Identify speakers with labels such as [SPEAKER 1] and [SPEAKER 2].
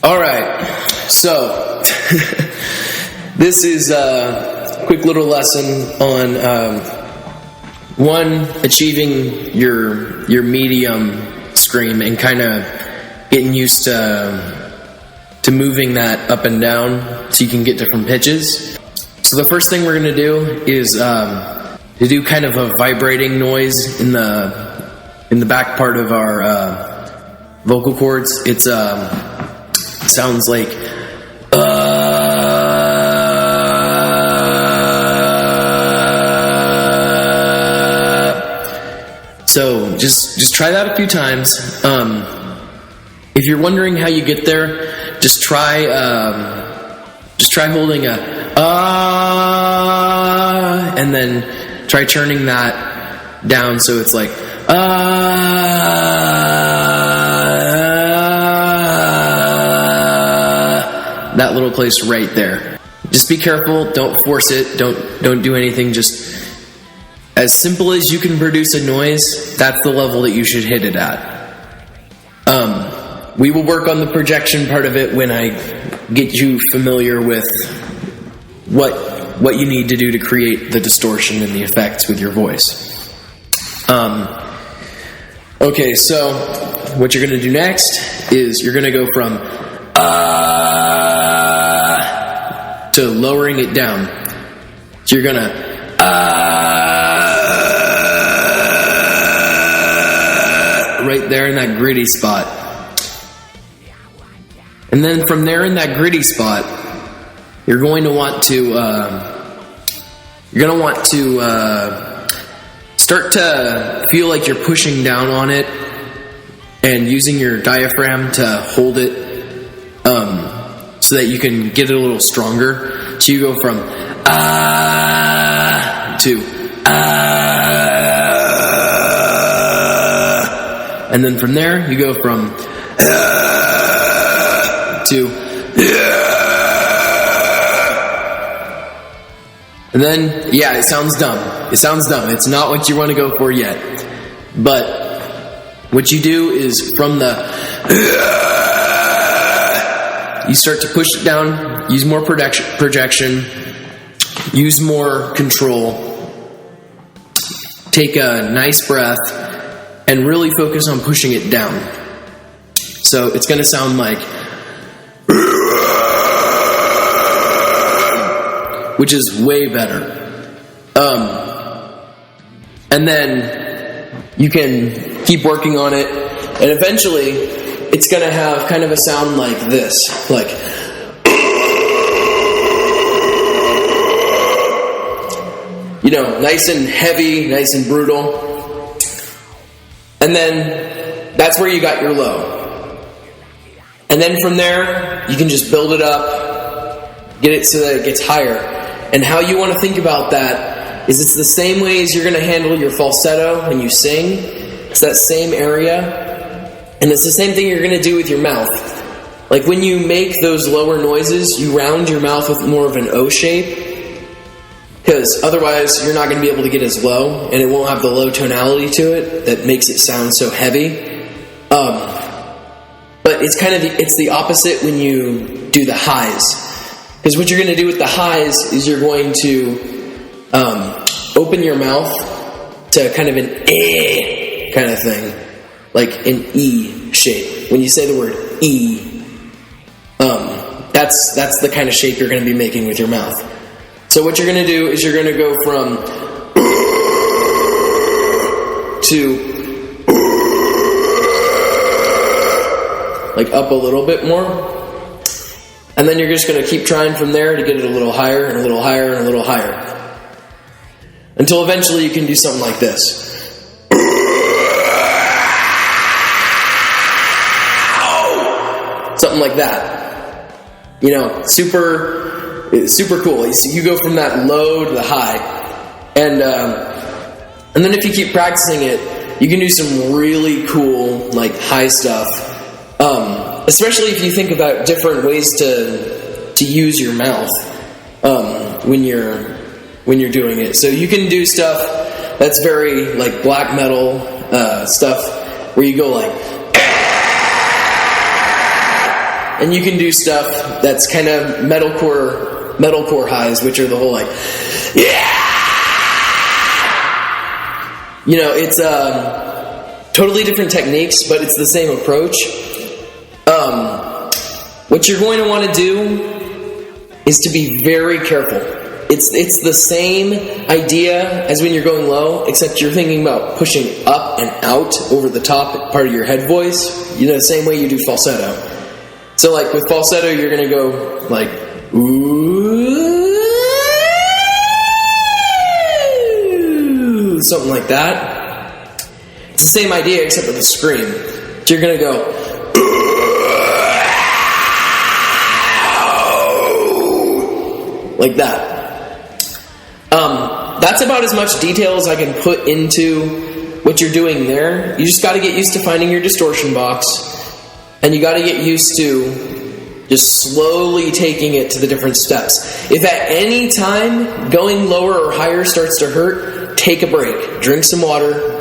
[SPEAKER 1] All right, so this is a quick little lesson on achieving your medium scream and kind of getting used to moving that up and down so you can get different pitches. So the first thing we're going to do is to do kind of a vibrating noise in the back part of our vocal cords. It sounds like so just try that a few times. If you're wondering how you get there, just try holding a and then try turning that down so it's like that little place right there. Just be careful, don't force it, don't do anything, just as simple as you can produce a noise, that's the level that you should hit it at. We will work on the projection part of it when I get you familiar with what you need to do to create the distortion and the effects with your voice. Okay, so what you're going to do next is you're going to go from to lowering it down. So you're going to right there in that gritty spot. And then from there in that gritty spot, you're going to want to start to feel like you're pushing down on it and using your diaphragm to hold it so that you can get it a little stronger. So you go from to and then from there you go from to and then it sounds dumb. It's not what you want to go for yet. But what you do is from the you start to push it down, use more projection, use more control, take a nice breath, and really focus on pushing it down. So it's going to sound like, which is way better. And then you can keep working on it, and eventually it's going to have kind of a sound like this, like nice and heavy, nice and brutal. And then that's where you got your low. And then from there, you can just build it up, get it so that it gets higher. And how you want to think about that is it's the same way as you're going to handle your falsetto when you sing. It's that same area. And it's the same thing you're going to do with your mouth. Like when you make those lower noises, you round your mouth with more of an O shape. Because otherwise, you're not going to be able to get as low, and it won't have the low tonality to it that makes it sound so heavy. But it's the opposite when you do the highs. Because what you're going to do with the highs is you're going to open your mouth to kind of an eh kind of thing, like an E shape. When you say the word E, that's the kind of shape you're going to be making with your mouth. So what you're going to do is you're going to go from to like up a little bit more. And then you're just going to keep trying from there to get it a little higher and a little higher and a little higher. Until eventually you can do something like this. Something like that. Super cool. You go from that low to the high. And then if you keep practicing it, you can do some really cool, like, high stuff. Especially if you think about different ways to use your mouth when you're doing it. So you can do stuff that's very like black metal stuff where you go like And you can do stuff that's kind of metalcore highs, which are the whole like, yeah! You know, it's totally different techniques, but it's the same approach. What you're going to want to do is to be very careful. It's the same idea as when you're going low, except you're thinking about pushing up and out over the top part of your head voice, you know, the same way you do falsetto. So like with falsetto, you're going to go like, ooh, something like that. It's the same idea except with a scream. So you're going to go, like that. That's about as much detail as I can put into what you're doing there. You just got to get used to finding your distortion box, and you got to get used to just slowly taking it to the different steps. If at any time going lower or higher starts to hurt, take a break. Drink some water,